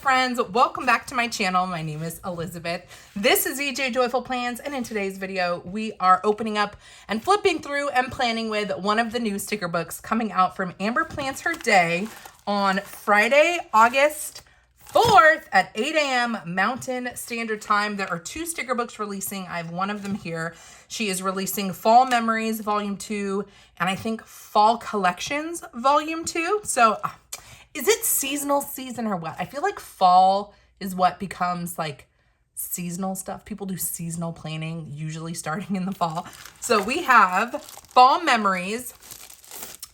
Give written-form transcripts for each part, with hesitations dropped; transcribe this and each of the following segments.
friends, welcome back to my channel. My name is Elizabeth. This is EJ Joyful Plans, and in today's video we are opening up and flipping through and planning with one of the new sticker books coming out from AmberPlansHerDay on Friday, August 4th at 8 a.m. Mountain Standard Time. There are two sticker books releasing. I have one of them here. She is releasing Fall Memories Volume 2 and I think Fall Collections Volume 2. So is it seasonal season or what? I feel like fall is what becomes like seasonal stuff. People do seasonal planning, usually starting in the fall. So we have Fall Memories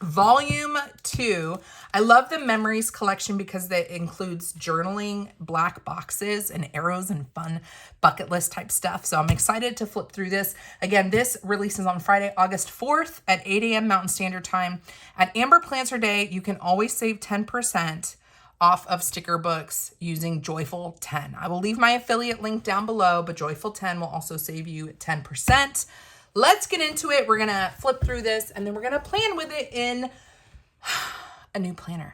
Volume 2. I love the Memories collection because it includes journaling, black boxes, and arrows and fun bucket list type stuff. So I'm excited to flip through this. Again, this releases on Friday, August 4th at 8 a.m. Mountain Standard Time. At AmberPlansHerDay, you can always save 10% off of sticker books using Joyful 10. I will leave my affiliate link down below, but Joyful 10 will also save you 10%. Let's get into it. We're going to flip through this and then we're going to plan with it in a new planner.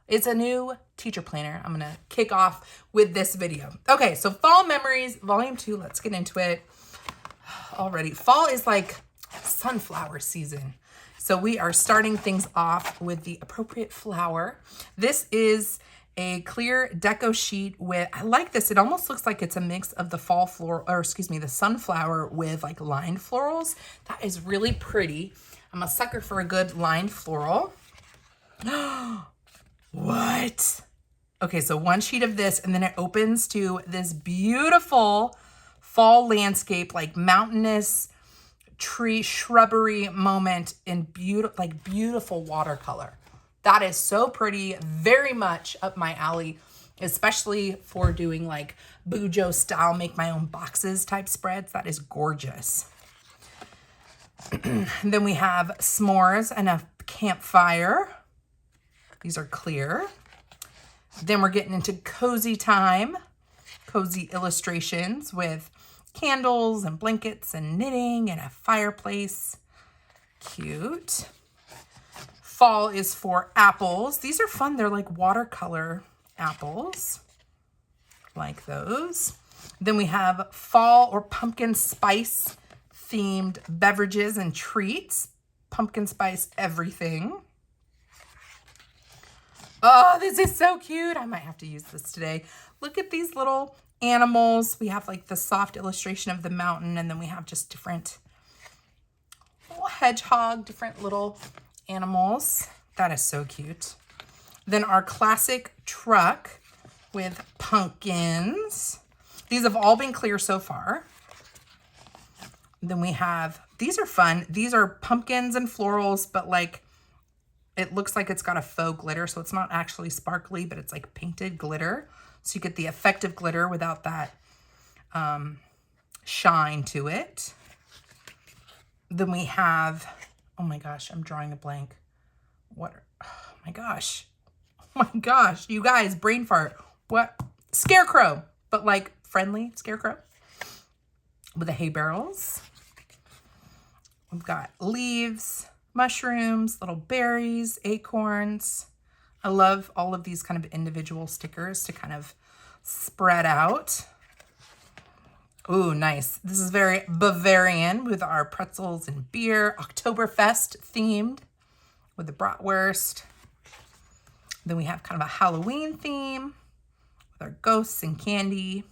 It's a new teacher planner. I'm going to kick off with this video. Okay, so Fall Memories Volume 2. Let's get into it already. Fall is like sunflower season. So we are starting things off with the appropriate flower. This is a clear deco sheet with, I like this. It almost looks like it's a mix of the fall floral, or excuse me, the sunflower with like lined florals. That is really pretty. I'm a sucker for a good lined floral. What? Okay, so one sheet of this and then it opens to this beautiful fall landscape, like mountainous tree shrubbery moment in beautiful watercolor. That is so pretty, very much up my alley, especially for doing like Bujo style, make my own boxes type spreads. That is gorgeous. Then we have s'mores and a campfire. These are clear. Then we're getting into cozy time, cozy illustrations with candles and blankets and knitting and a fireplace. Cute. Fall is for apples. These are fun. They're like watercolor apples. Like those. Then we have fall or pumpkin spice themed beverages and treats. Pumpkin spice everything. Oh, this is so cute. I might have to use this today. Look at these little animals. We have like the soft illustration of the mountain, and then we have just different little hedgehog, different little animals. That is so cute. Then our classic truck with pumpkins. These have all been clear so far. Then we have, these are fun. These are pumpkins and florals, but like it looks like it's got a faux glitter, so it's not actually sparkly, but it's like painted glitter. So you get the effective glitter without that shine to it. Then we have, oh my gosh, I'm drawing a blank. Oh my gosh. Oh my gosh, you guys, brain fart. What? Scarecrow, but like friendly scarecrow with the hay barrels. We've got leaves, mushrooms, little berries, acorns. I love all of these kind of individual stickers to kind of spread out. Ooh, nice. This is very Bavarian with our pretzels and beer. Oktoberfest themed with the bratwurst. Then we have kind of a Halloween theme with our ghosts and candy.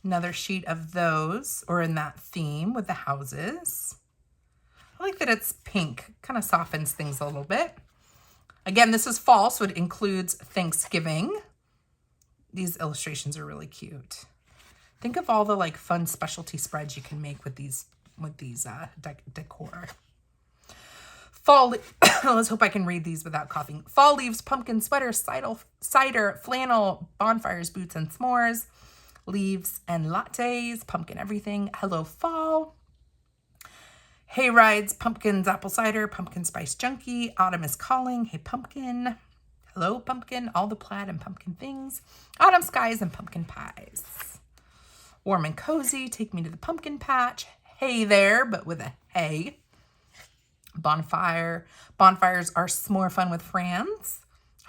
Another sheet of those, or in that theme with the houses. I like that it's pink, kind of softens things a little bit. Again, this is fall, so it includes Thanksgiving. These illustrations are really cute. Think of all the like fun specialty spreads you can make with these decor. Fall, let's hope I can read these without coughing. Fall leaves, pumpkin sweater, cider, flannel, bonfires, boots, and s'mores. Leaves and lattes, pumpkin everything. Hello, fall. Hay rides, pumpkins, apple cider, pumpkin spice junkie. Autumn is calling. Hey, pumpkin. Hello, pumpkin. All the plaid and pumpkin things. Autumn skies and pumpkin pies. Warm and cozy. Take me to the pumpkin patch. Hey there, but with a hey. Bonfire. Bonfires are s'more fun with friends.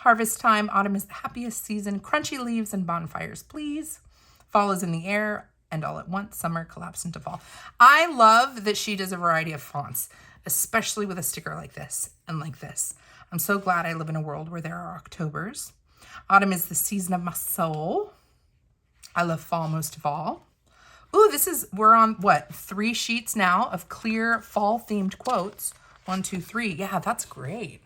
Harvest time. Autumn is the happiest season. Crunchy leaves and bonfires, please. Fall is in the air, and all at once, summer collapsed into fall. I love that she does a variety of fonts, especially with a sticker like this and like this. I'm so glad I live in a world where there are Octobers. Autumn is the season of my soul. I love fall most of all. Ooh, we're on what, 3 sheets now of clear fall themed quotes. 1, 2, 3. Yeah, that's great.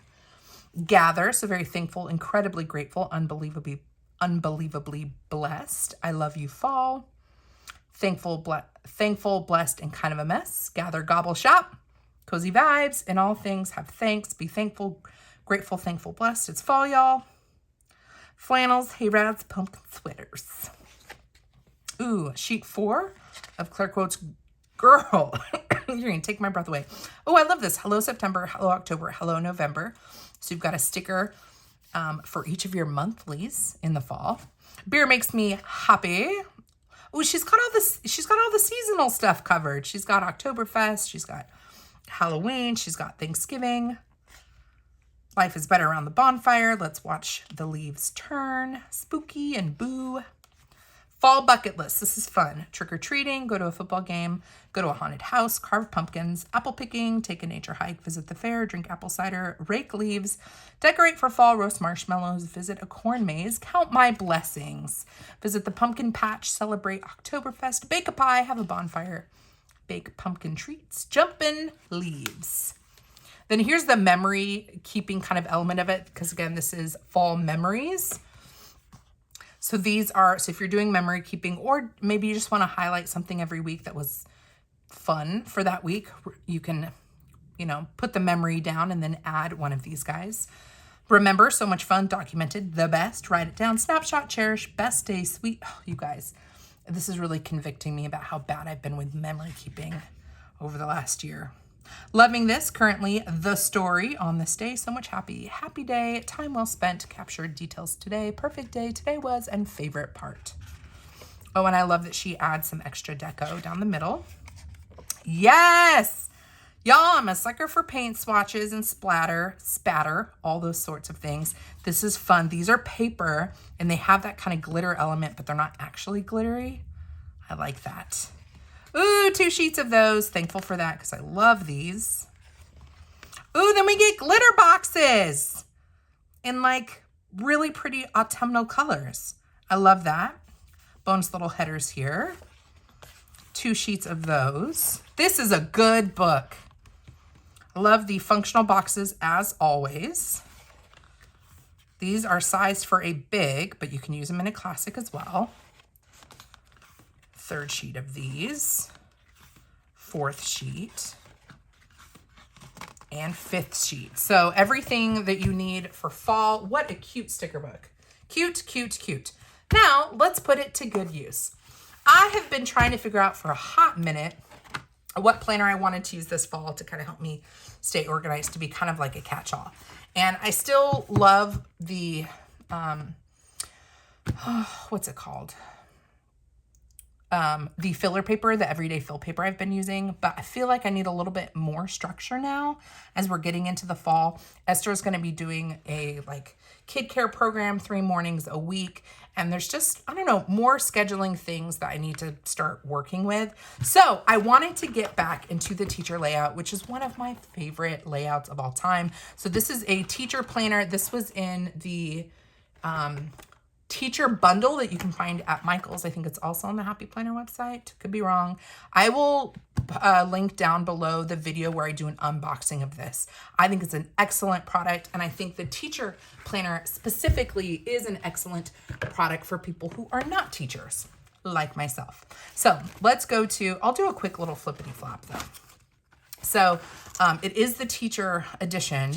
Gather, so very thankful, incredibly grateful, unbelievably blessed. I love you, fall. Thankful, blessed, and kind of a mess. Gather, gobble, shop. Cozy vibes. In all things, have thanks. Be thankful, grateful, thankful, blessed. It's fall, y'all. Flannels, hay-rads, pumpkin sweaters. Ooh, sheet 4 of Claire quotes. Girl, you're going to take my breath away. Oh, I love this. Hello, September. Hello, October. Hello, November. So you've got a sticker for each of your monthlies in the fall. Beer makes me happy. Oh, she's got all the seasonal stuff covered. She's got Oktoberfest. She's got Halloween. She's got Thanksgiving. Life is better around the bonfire. Let's watch the leaves turn. Spooky and boo. Fall bucket list. This is fun. Trick-or-treating, go to a football game, go to a haunted house, carve pumpkins, apple picking, take a nature hike, visit the fair, drink apple cider, rake leaves, decorate for fall, roast marshmallows, visit a corn maze, count my blessings, visit the pumpkin patch, celebrate Oktoberfest, bake a pie, have a bonfire, bake pumpkin treats, jump in leaves. Then here's the memory keeping kind of element of it, because again, this is fall memories. So so if you're doing memory keeping, or maybe you just want to highlight something every week that was fun for that week, you can, put the memory down and then add one of these guys. Remember, so much fun, documented, the best, write it down, snapshot, cherish, best day, sweet. Oh, you guys, this is really convicting me about how bad I've been with memory keeping over the last year. Loving this, currently the story on this day. So much happy day, time well spent, captured details today, perfect day today was, and favorite part. Oh, and I love that she adds some extra deco down the middle. Yes! Y'all, I'm a sucker for paint swatches and spatter, all those sorts of things. This is fun. These are paper and they have that kind of glitter element, but they're not actually glittery. I like that. Ooh, 2 sheets of those. Thankful for that because I love these. Ooh, then we get glitter boxes in like really pretty autumnal colors. I love that. Bonus little headers here. 2 sheets of those. This is a good book. I love the functional boxes as always. These are sized for a big, but you can use them in a classic as well. 3rd sheet of these, 4th sheet, and 5th sheet. So everything that you need for fall. What a cute sticker book. Cute, cute, cute. Now let's put it to good use. I have been trying to figure out for a hot minute what planner I wanted to use this fall to kind of help me stay organized, to be kind of like a catch-all. And I still love the, what's it called? The filler paper, the everyday fill paper I've been using, but I feel like I need a little bit more structure now as we're getting into the fall. Esther is going to be doing a kid care program 3 mornings a week. And there's just, I don't know, more scheduling things that I need to start working with. So I wanted to get back into the teacher layout, which is one of my favorite layouts of all time. So this is a teacher planner. This was in the, teacher bundle that you can find at Michael's. I think it's also on the Happy Planner website. Could be wrong. I will link down below the video where I do an unboxing of this. I think it's an excellent product, and I think the teacher planner specifically is an excellent product for people who are not teachers, like myself. So let's go to, I'll do a quick little flippity flop though. So it is the teacher edition.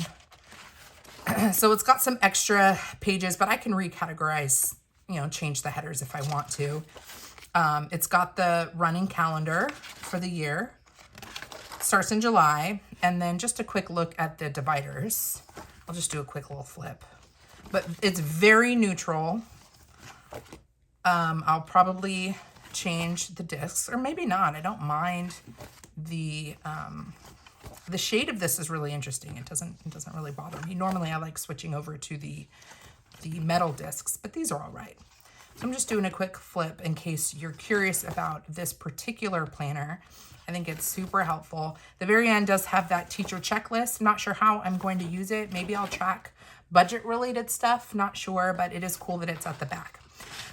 So it's got some extra pages, but I can recategorize, change the headers if I want to. It's got the running calendar for the year. Starts in July. And then just a quick look at the dividers. I'll just do a quick little flip. But it's very neutral. I'll probably change the discs, or maybe not. I don't mind the shade of this is really interesting. It doesn't really bother me. Normally I like switching over to the the metal discs, but these are all right. So I'm just doing a quick flip in case you're curious about this particular planner. I think it's super helpful. The very end does have that teacher checklist. I'm not sure how I'm going to use it. Maybe I'll track budget related stuff, not sure, but it is cool that it's at the back.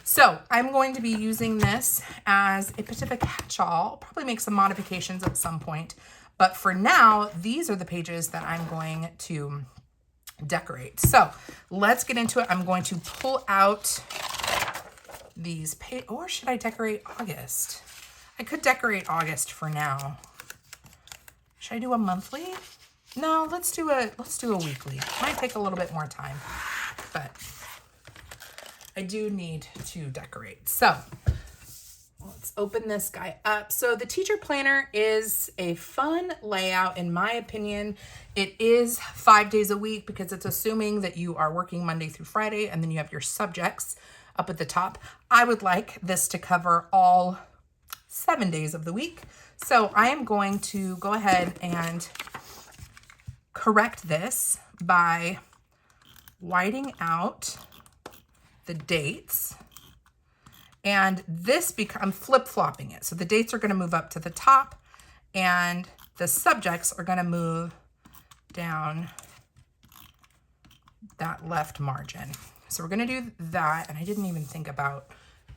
So I'm going to be using this as a Pacific catch-all. I'll probably make some modifications at some point, but for now, these are the pages that I'm going to decorate. So let's get into it. I'm going to pull out these pages, or should I decorate August? I could decorate August for now. Should I do a monthly? No, let's do a weekly. Might take a little bit more time, but I do need to decorate. So let's open this guy up. So the teacher planner is a fun layout, in my opinion. It is 5 days a week because it's assuming that you are working Monday through Friday, and then you have your subjects up at the top. I would like this to cover all 7 days of the week. So I am going to go ahead and correct this by whiting out the dates. And this I'm flip-flopping it. So the dates are going to move up to the top and the subjects are going to move down that left margin. So we're going to do that. And I didn't even think about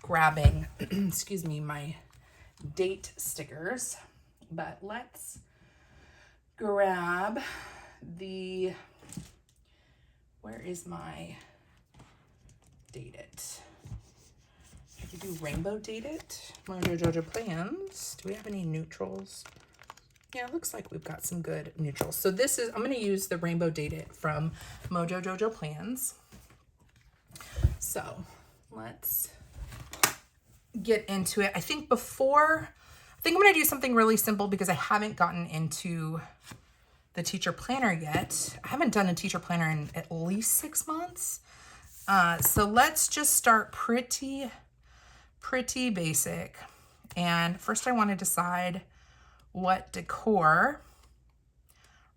grabbing, excuse me, my date stickers, but let's grab where is my date it? I have to do rainbow date it. Mojo Jojo Plans. Do we have any neutrals? Yeah, it looks like we've got some good neutrals. So I'm going to use the rainbow date it from Mojo Jojo Plans. So let's get into it. I think I'm going to do something really simple because I haven't gotten into the teacher planner yet. I haven't done a teacher planner in at least 6 months. So let's just start pretty basic. And first I want to decide what decor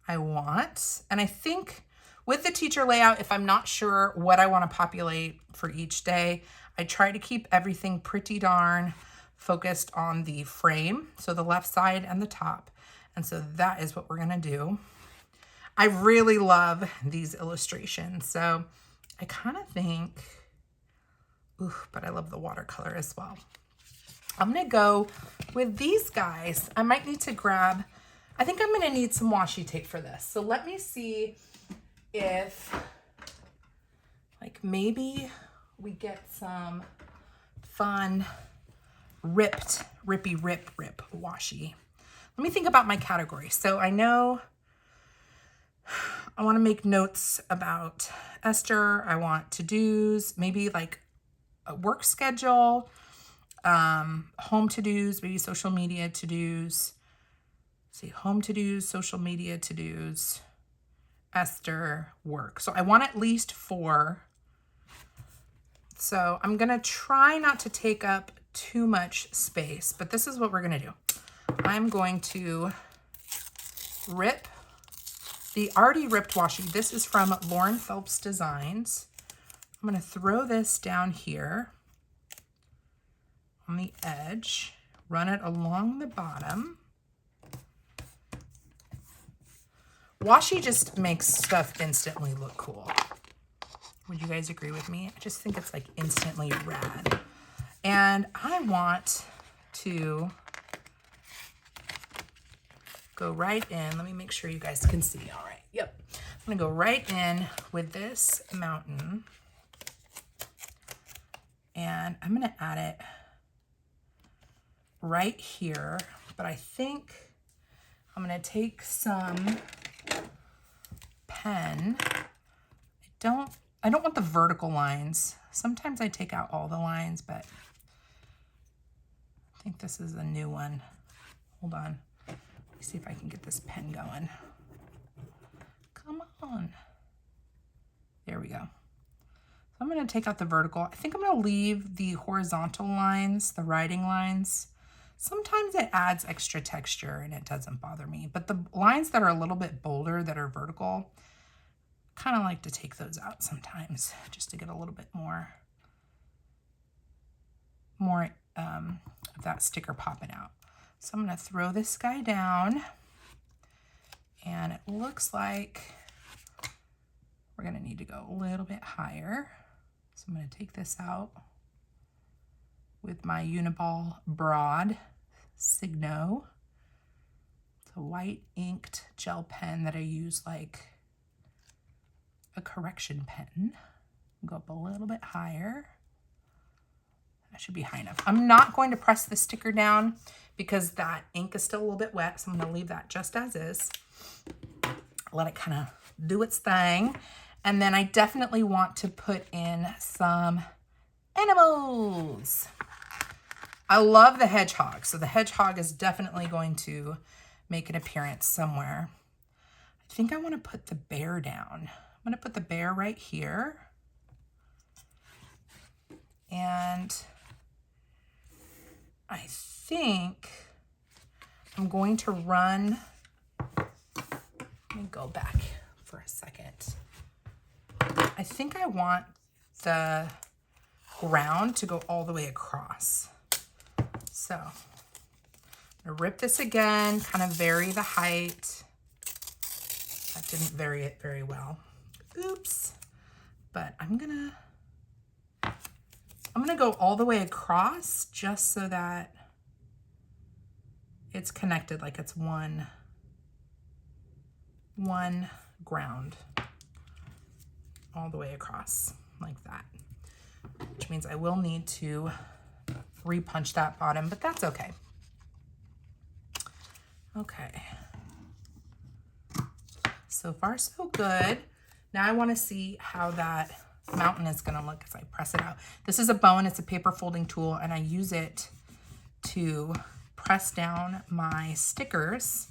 I want. And I think with the teacher layout, if I'm not sure what I want to populate for each day, I try to keep everything pretty darn focused on the frame. So the left side and the top. And so that is what we're going to do. I really love these illustrations. So I kind of think, but I love the watercolor as well. I'm going to go with these guys. I might need to grab, I think I'm going to need some washi tape for this. So let me see if maybe we get some fun rippy rip washi. Let me think about my category. So I know I want to make notes about Esther. I want to-dos, maybe like a work schedule, home to-dos, maybe social media to-dos. See, home to-dos, social media to-dos, Esther, work. So I want at least 4. So I'm going to try not to take up too much space, but this is what we're going to do. I'm going to rip the already ripped washi. This is from Lauren Phelps Designs. I'm going to throw this down here on the edge, run it along the bottom. Washi just makes stuff instantly look cool. Would you guys agree with me? I just think it's like instantly rad. And I want to go right in. Let me make sure you guys can see. All right. Yep. I'm going to go right in with this mountain. And I'm going to add it right here. But I think I'm going to take some pen. I don't want the vertical lines. Sometimes I take out all the lines, but I think this is a new one. Hold on. Let me see if I can get this pen going. Come on. There we go. So I'm going to take out the vertical. I think I'm going to leave the horizontal lines, the writing lines. Sometimes it adds extra texture and it doesn't bother me. But the lines that are a little bit bolder, that are vertical, kind of like to take those out sometimes just to get a little bit more of that sticker popping out. So I'm going to throw this guy down, and it looks like we're going to need to go a little bit higher. So I'm going to take this out with my Uniball Broad Signo. It's a white inked gel pen that I use like a correction pen. Go up a little bit higher. That should be high enough. I'm not going to press the sticker down because that ink is still a little bit wet, so I'm going to leave that just as is. Let it kind of do its thing. And then I definitely want to put in some animals. I love the hedgehog, so the hedgehog is definitely going to make an appearance somewhere. I think I want to put the bear down. I'm going to put the bear right here. And I think I'm going to run, let me go back for a second. I think I want the ground to go all the way across. So I'm going to rip this again, kind of vary the height. That didn't vary it very well. Oops. But I'm gonna go all the way across just so that it's connected, like it's one ground all the way across like that, which means I will need to repunch that bottom, but that's okay. Okay. So far, so good. Now I want to see how that mountain is going to look as I press it out. This is a bone. It's a paper folding tool, and I use it to press down my stickers,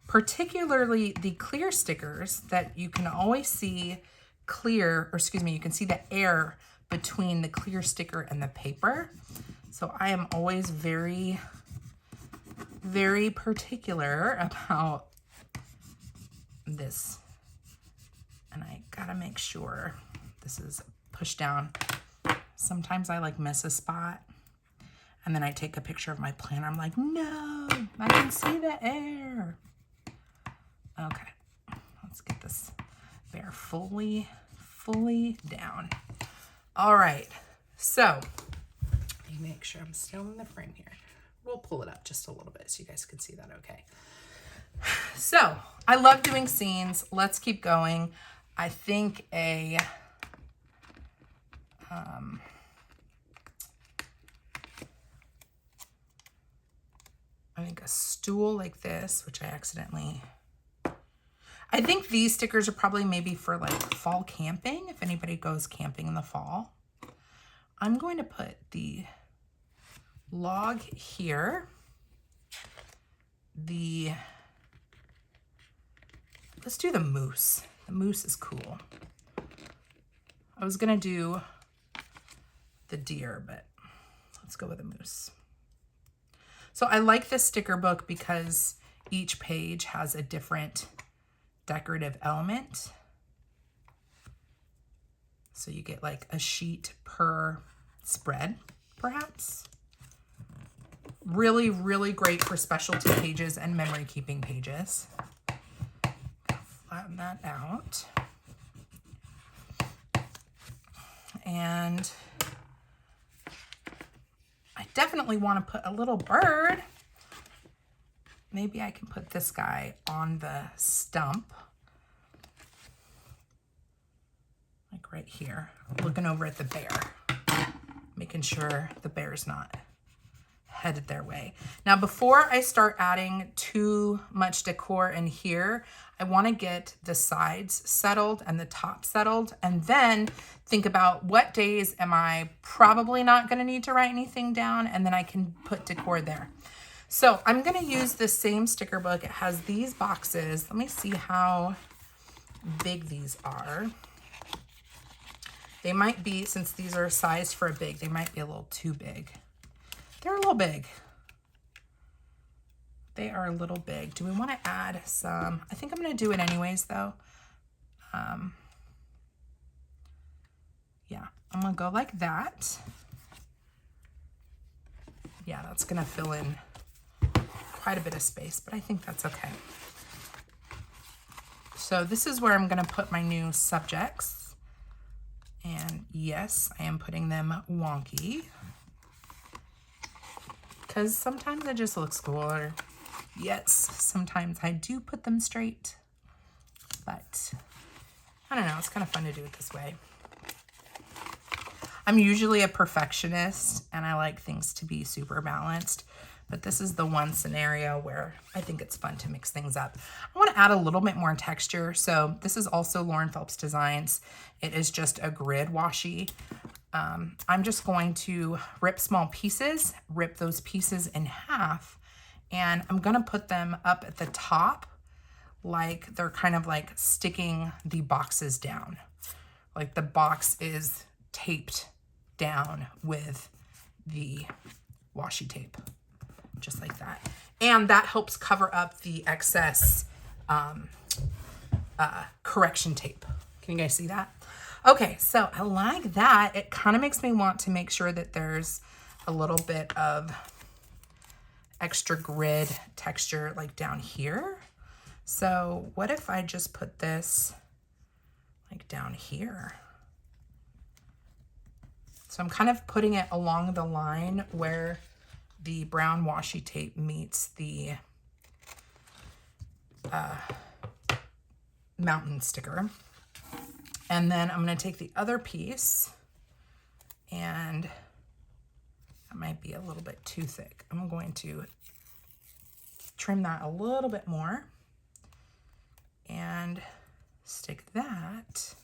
particularly the clear stickers that you can always see clear, or excuse me, you can see the air between the clear sticker and the paper. So I am always very, very particular about this. And I gotta make sure this is pushed down. Sometimes I like miss a spot and then I take a picture of my planner. I'm like, no, I can see the air. Okay, let's get this bear fully down. All right, so let me make sure I'm still in the frame here. We'll pull it up just a little bit so you guys can see that okay. So I love doing scenes. Let's keep going. I think a stool like this, which I think these stickers are probably maybe for like fall camping, if anybody goes camping in the fall. I'm going to put the log here. Let's do the moose. The moose is cool. I was gonna do the deer, but let's go with a moose. So I like this sticker book because each page has a different decorative element. So you get like a sheet per spread, perhaps. Really, really great for specialty pages and memory keeping pages. Flatten that out. And I definitely want to put a little bird. Maybe I can put this guy on the stump. Like right here, looking over at the bear, making sure the bear's not headed their way. Now, before I start adding too much decor in here, I want to get the sides settled and the top settled, and then think about what days am I probably not going to need to write anything down, and then I can put decor there. So I'm going to use this same sticker book. It has these boxes. Let me see how big these are. They might be, since these are sized for a big, they might be a little too big. They're a little big. They are a little big. Do we want to add some? I think I'm going to do it anyways, though. Yeah, I'm gonna go like that. Yeah, that's gonna fill in quite a bit of space, but I think that's okay. So this is where I'm gonna put my new subjects. And yes, I am putting them wonky, because sometimes it just looks cool, or yes, sometimes I do put them straight, but I don't know, it's kind of fun to do it this way. I'm usually a perfectionist and I like things to be super balanced, but this is the one scenario where I think it's fun to mix things up. I want to add a little bit more texture. So this is also Lauren Phelps Designs. It is just a grid washi. I'm just going to rip small pieces, rip those pieces in half, and I'm going to put them up at the top like they're kind of like sticking the boxes down. Like the box is taped down with the washi tape, just like that. And that helps cover up the excess correction tape. Can you guys see that? Okay, so I like that. It kind of makes me want to make sure that there's a little bit of extra grid texture like down here. So what if I just put this like down here? So I'm kind of putting it along the line where the brown washi tape meets the mountain sticker. And then I'm going to take the other piece, and that might be a little bit too thick. I'm going to trim that a little bit more and stick that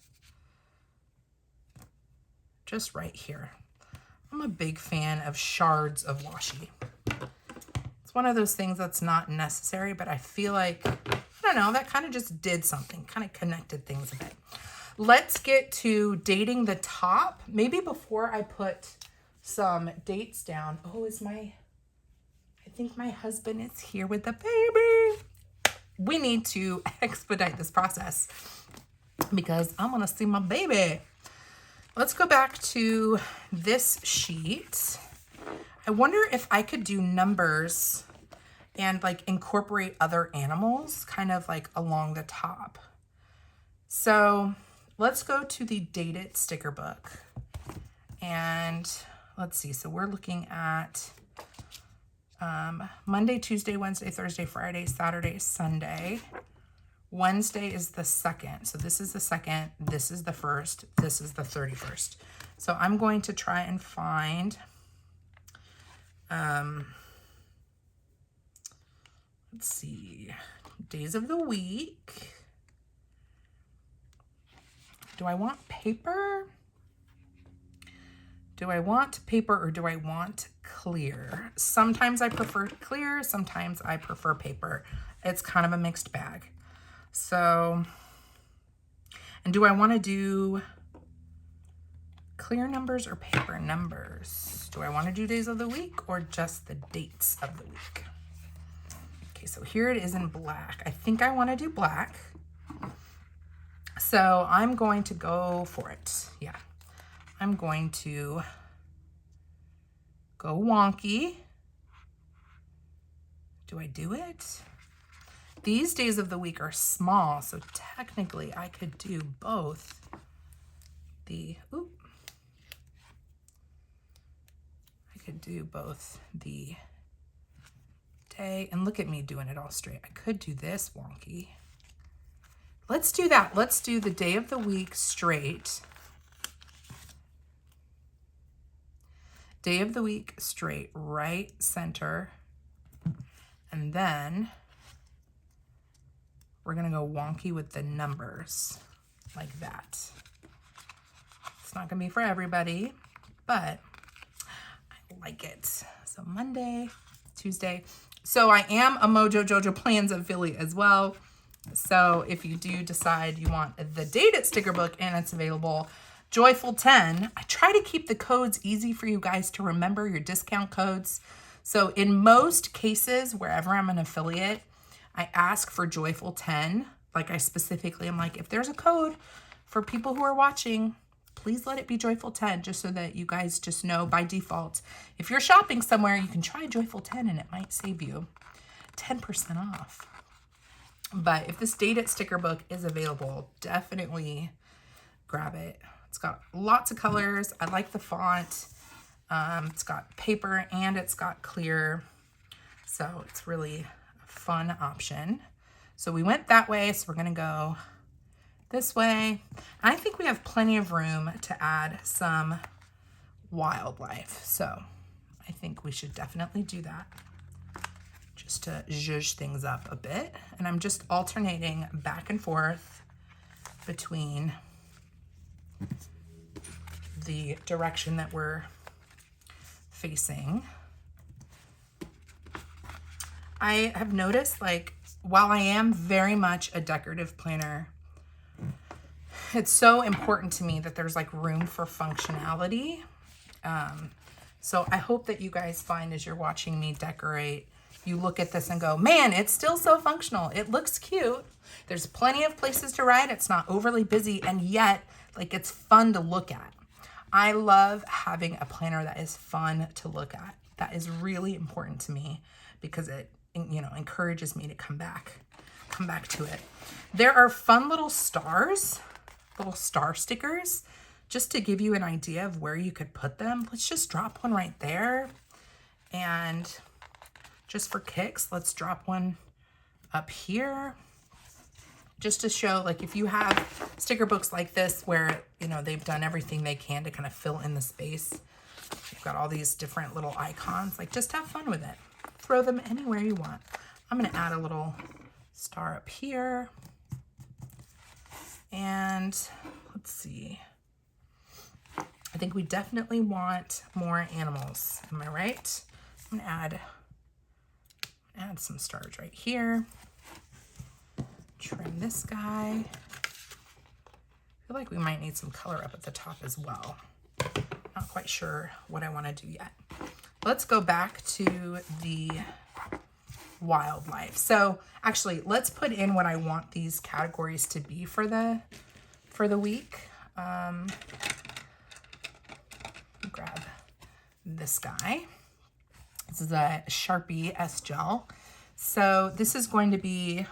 just right here. I'm a big fan of shards of washi. It's one of those things that's not necessary, but I feel like, I don't know, that kind of just did something, kind of connected things a bit. Let's get to dating the top. Maybe before I put some dates down. Oh, I think my husband is here with the baby. We need to expedite this process because I'm gonna see my baby. Let's go back to this sheet. I wonder if I could do numbers and like incorporate other animals kind of like along the top. So let's go to the dated sticker book, and let's see. So we're looking at Monday, Tuesday, Wednesday, Thursday, Friday, Saturday, Sunday. Wednesday is the 2nd. So this is the 2nd, this is the 1st, this is the 31st. So I'm going to try and find, let's see, days of the week. Do I want paper? Do I want paper or do I want clear? Sometimes I prefer clear, sometimes I prefer paper. It's kind of a mixed bag. So, and do I want to do clear numbers or paper numbers? Do I want to do days of the week or just the dates of the week? Okay, so here it is in black. I think I want to do black. So I'm going to go for it. Yeah, I'm going to go wonky. Do I do it? These days of the week are small, so technically I could do both the, I could do both the day, and look at me doing it all straight. I could do this wonky. Let's do that. Let's do the day of the week straight. Day of the week straight, right center, and then we're gonna go wonky with the numbers like that. It's not gonna be for everybody, but I like it. So Monday, Tuesday. So I am a Mojo Jojo Plans affiliate as well. So if you do decide you want the dated sticker book and it's available, Joyful 10, I try to keep the codes easy for you guys to remember, your discount codes. So in most cases, wherever I'm an affiliate, I ask for Joyful 10 like I specifically am like, if there's a code for people who are watching, please let it be Joyful 10, just so that you guys just know by default. If you're shopping somewhere, you can try Joyful 10 and it might save you 10% off. But if this Date It sticker book is available, definitely grab it. It's got lots of colors. I like the font. It's got paper and it's got clear. So it's really a fun option. So we went that way, so we're gonna go this way. And I think we have plenty of room to add some wildlife. So I think we should definitely do that, just to zhuzh things up a bit. And I'm just alternating back and forth between the direction that we're facing. I have noticed, like, while I am very much a decorative planner, it's so important to me that there's like room for functionality. So I hope that you guys find, as you're watching me decorate, you look at this and go, man, it's still so functional. It looks cute. There's plenty of places to write. It's not overly busy, and yet like it's fun to look at. I love having a planner that is fun to look at. That is really important to me because it, you know, encourages me to come back to it. There are fun little stars, little star stickers, just to give you an idea of where you could put them. Let's just drop one right there. And just for kicks, let's drop one up here. Just to show, like, if you have sticker books like this where, you know, they've done everything they can to kind of fill in the space. You've got all these different little icons, like, just have fun with it. Throw them anywhere you want. I'm gonna add a little star up here. And let's see. I think we definitely want more animals. Am I right? I'm gonna add some stars right here. Trim this guy. I feel like we might need some color up at the top as well. Not quite sure what I want to do yet. Let's go back to the wildlife. So actually, let's put in what I want these categories to be for the week. Grab this guy. This is a Sharpie S gel. So this is going to be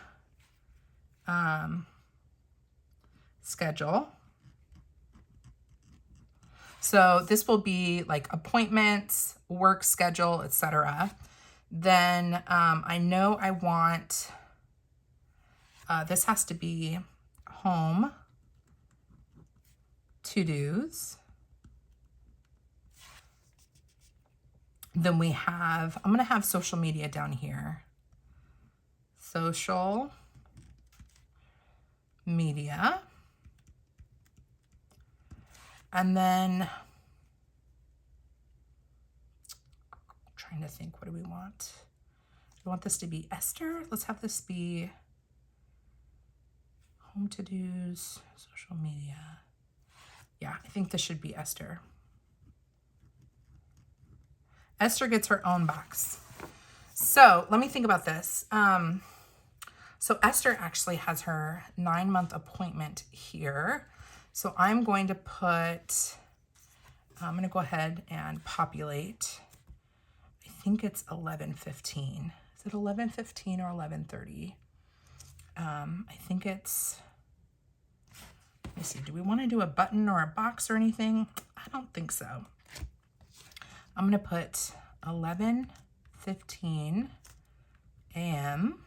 schedule. So this will be like appointments, work schedule, etc. Then I know I want, this has to be home, to-dos. Then we have, I'm going to have social media down here. Social media. And then, I'm trying to think, what do we want? Do we want this to be Esther? Let's have this be home to-dos, social media. Yeah, I think this should be Esther. Esther gets her own box. So let me think about this. So Esther actually has her 9-month appointment here. So I'm going to put, I'm going to go ahead and populate. I think it's 11:15. Is it 11:15 or 11:30? I think it's, let me see, do we want to do a button or a box or anything? I don't think so. I'm going to put 11:15 a.m.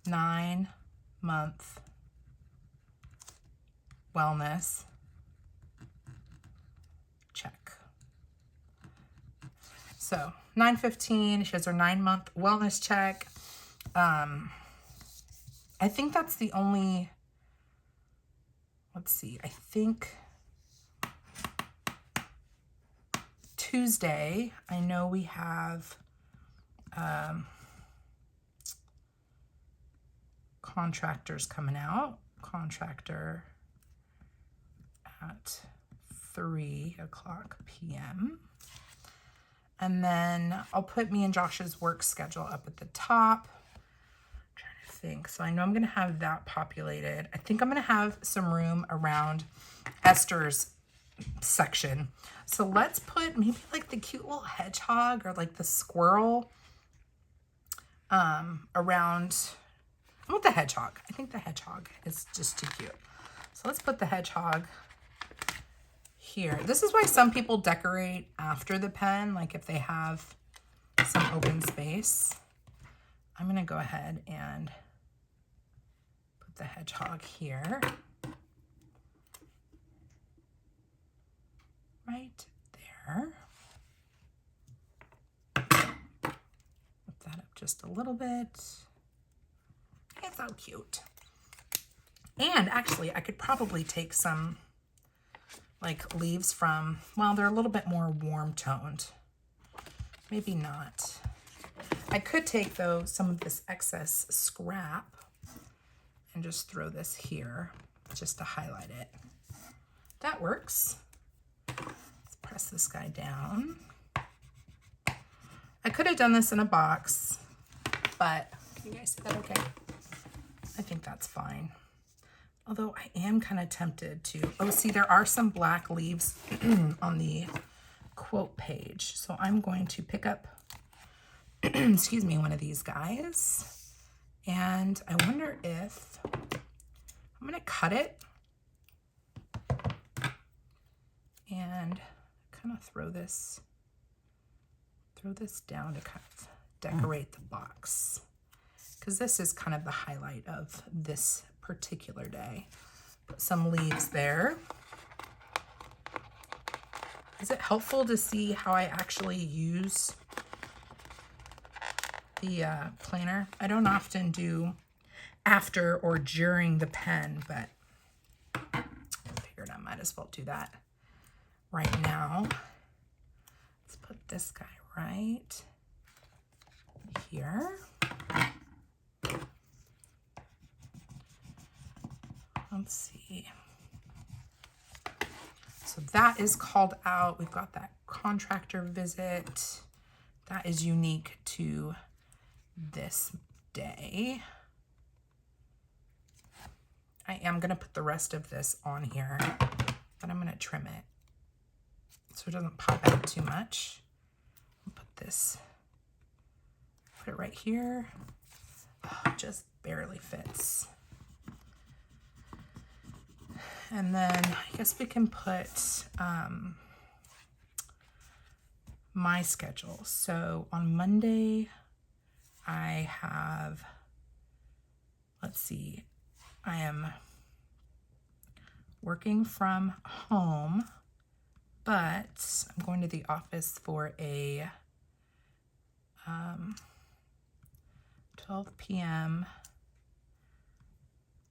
9-month wellness check. So 9:15, she has her 9-month wellness check. I think that's the only, let's see, I think Tuesday, I know we have contractors coming out. Contractor at 3:00 p.m. And then I'll put me and Josh's work schedule up at the top. I'm trying to think. So I know I'm going to have that populated. I think I'm going to have some room around Esther's section. So let's put maybe like the cute little hedgehog or like the squirrel around. I want the hedgehog. I think the hedgehog is just too cute. So let's put the hedgehog here. This is why some people decorate after the pen, like if they have some open space. I'm going to go ahead and put the hedgehog here. Right there. Lift that up just a little bit. It's so cute. And actually, I could probably take some like leaves from, well, they're a little bit more warm toned. Maybe not. I could take, though, some of this excess scrap and just throw this here just to highlight it. That works. Let's press this guy down. I could have done this in a box, but can you guys see that okay? I think that's fine. Although I am kind of tempted to, oh, see, there are some black leaves on the quote page. So I'm going to pick up, excuse me, one of these guys. And I wonder if I'm going to cut it and kind of throw this down to kind of decorate the box. Because this is kind of the highlight of this particular day. Put some leaves there. Is it helpful to see how I actually use the planner? I don't often do after or during the pen, but I figured I might as well do that right now. Let's put this guy right here. Let's see. So that is called out. We've got that contractor visit. That is unique to this day. I am going to put the rest of this on here, but I'm going to trim it so it doesn't pop out too much. I'll put this, put it right here. Oh, it just barely fits. And then I guess we can put my schedule. So on Monday, I have, let's see, I am working from home, but I'm going to the office for a 12 p.m.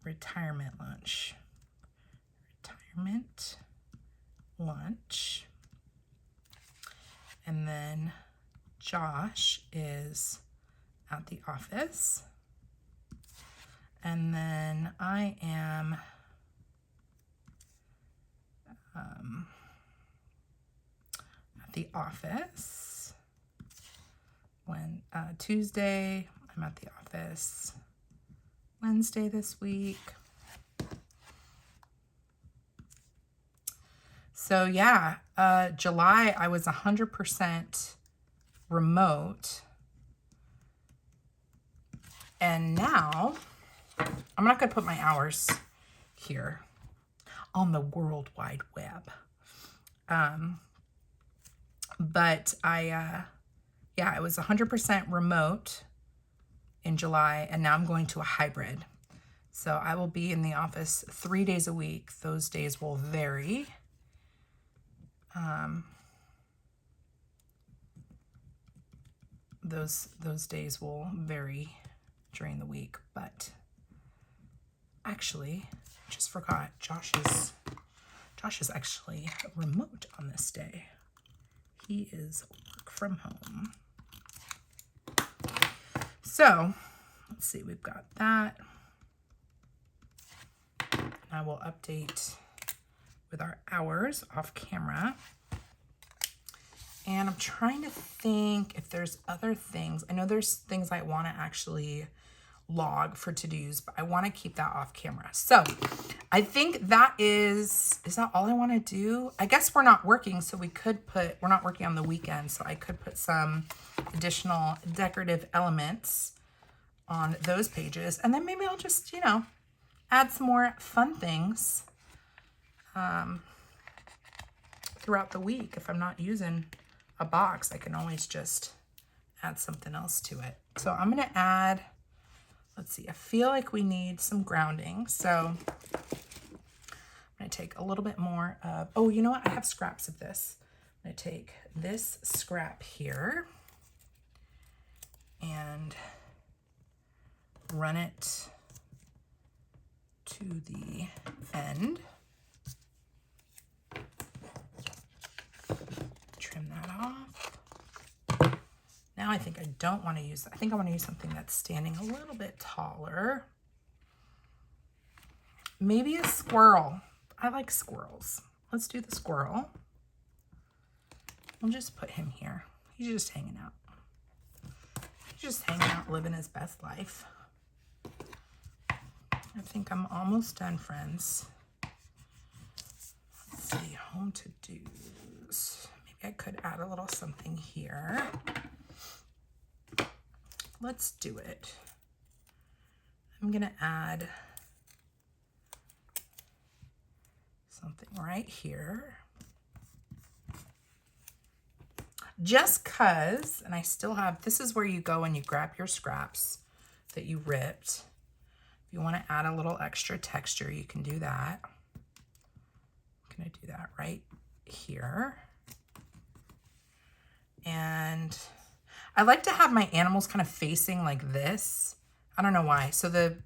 retirement lunch. And then Josh is at the office, and then I am at the office when Tuesday. I'm at the office Wednesday this week. So yeah, July I was 100% remote. And now, I'm not going to put my hours here on the World Wide Web. But I was 100% remote in July, and now I'm going to a hybrid. So I will be in the office 3 days a week. Those days will vary. Those days will vary during the week, but actually, just forgot, Josh is actually remote on this day. He is work from home. So, let's see, we've got that. I will update with our hours off camera. And I'm trying to think if there's other things. I know there's things I want to actually log for to-dos, but I want to keep that off camera. So I think that is that all I want to do? I guess we're not working, so we're not working on the weekend, so I could put some additional decorative elements on those pages. And then maybe I'll just, you know, add some more fun things throughout the week. If I'm not using a box, I can always just add something else to it. So I'm going to add, let's see, I feel like we need some grounding. So I'm going to take a little bit more of, oh, you know what? I have scraps of this. I'm going to take this scrap here and run it to the end. Trim that off. Now I think I don't want to use, I think I want to use something that's standing a little bit taller. Maybe a squirrel. I like squirrels. Let's do the squirrel. We'll just put him here. He's just hanging out. He's just hanging out, living his best life. I think I'm almost done, friends. Let's see, home to-dos. Maybe I could add a little something here. Let's do it. I'm gonna add something right here. Just cause, and I still have, this is where you go and you grab your scraps that you ripped. If you want to add a little extra texture, you can do that. I'm gonna do that right here. And I like to have my animals kind of facing like this. I don't know why. So the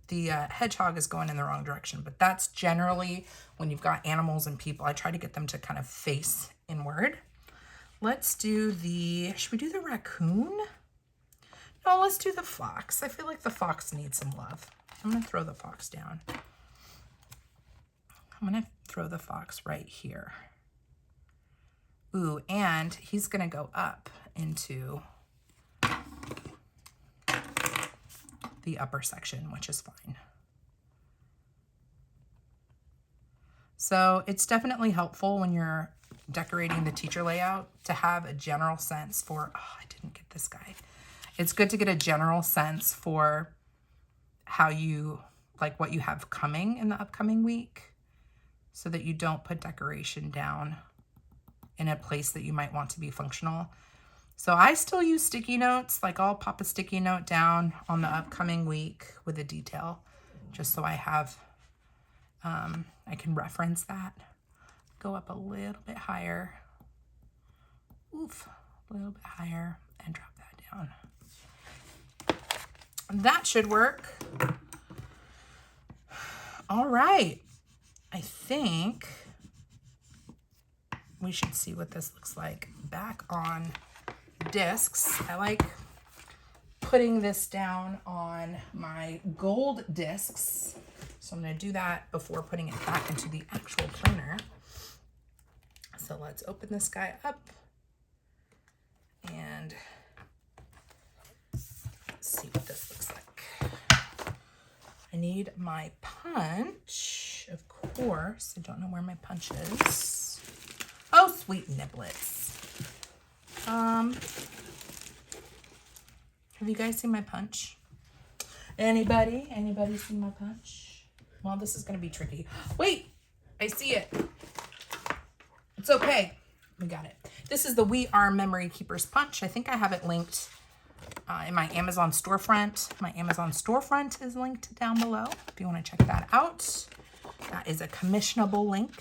hedgehog is going in the wrong direction, but that's generally when you've got animals and people, I try to get them to kind of face inward. Let's do the, should we do the raccoon? No, let's do the fox. I feel like the fox needs some love. I'm gonna throw the fox down. I'm gonna throw the fox right here. Ooh, and he's gonna go up into the upper section, which is fine. So it's definitely helpful when you're decorating the teacher layout to have a general sense for, oh, I didn't get this guy. It's good to get a general sense for how you, like what you have coming in the upcoming week so that you don't put decoration down in a place that you might want to be functional. So I still use sticky notes, like I'll pop a sticky note down on the upcoming week with a detail, just so I have, I can reference that. Go up a little bit higher. Oof, a little bit higher and drop that down. That should work. All right. I think we should see what this looks like back on discs. I like putting this down on my gold discs. So I'm going to do that before putting it back into the actual planner. So let's open this guy up and see what this looks like. I need my punch, of course. I don't know where my punch is. Oh, sweet niblets. Have you guys seen my punch? Anybody seen my punch? Well, this is going to be tricky. Wait, I see it. It's okay. We got it. This is the We Are Memory Keepers punch. I think I have it linked in my Amazon storefront. My Amazon storefront is linked down below if you want to check that out. That is a commissionable link.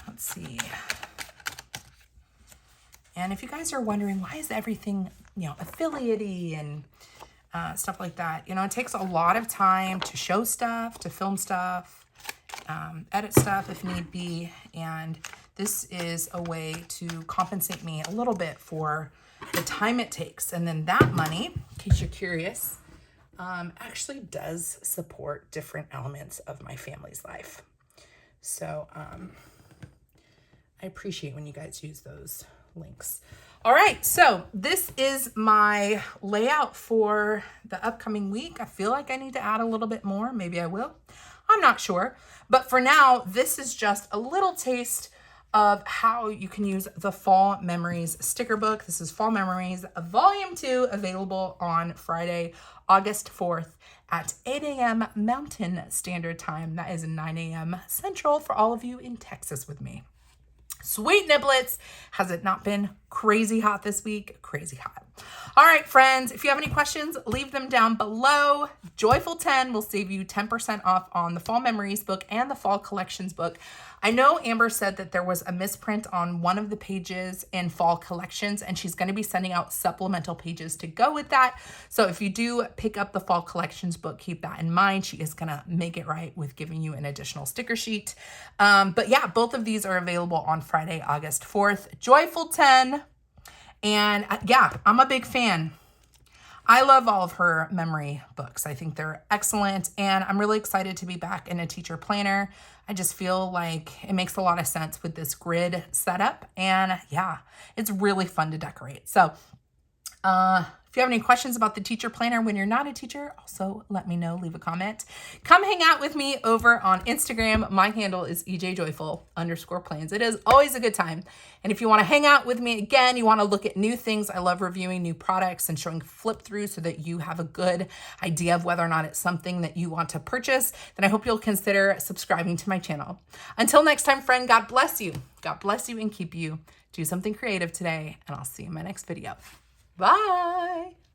Let's see. And if you guys are wondering, why is everything, you know, affiliate-y and stuff like that, you know, it takes a lot of time to show stuff, to film stuff, edit stuff if need be. And this is a way to compensate me a little bit for the time it takes. And then that money, in case you're curious, actually does support different elements of my family's life. So I appreciate when you guys use those links. All right, so this is my layout for the upcoming week. I feel like I need to add a little bit more. Maybe I will. I'm not sure. But for now, this is just a little taste of how you can use the Fall Memories sticker book. This is Fall Memories Volume 2, available on Friday, August 4th at 8 a.m. Mountain Standard Time. That is 9 a.m. Central for all of you in Texas with me. Sweet niblets. Has it not been crazy hot this week? Crazy hot. All right, friends, if you have any questions, leave them down below. Joyful 10 will save you 10% off on the Fall Memories book and the Fall Collections book. I know Amber said that there was a misprint on one of the pages in Fall Collections, and she's going to be sending out supplemental pages to go with that. So if you do pick up the Fall Collections book, keep that in mind. She is going to make it right with giving you an additional sticker sheet. But yeah, both of these are available on Friday, August 4th. Joyful 10. And yeah, I'm a big fan. I love all of her memory books. I think they're excellent, and I'm really excited to be back in a teacher planner. I just feel like it makes a lot of sense with this grid setup, and yeah, it's really fun to decorate. So if you have any questions about the teacher planner when you're not a teacher, also let me know, leave a comment. Come hang out with me over on Instagram. My handle is ejjoyful_plans. It is always a good time. And if you want to hang out with me again, you want to look at new things, I love reviewing new products and showing flip through so that you have a good idea of whether or not it's something that you want to purchase, then I hope you'll consider subscribing to my channel. Until next time, friend, God bless you. God bless you and keep you. Do something creative today, and I'll see you in my next video. Bye.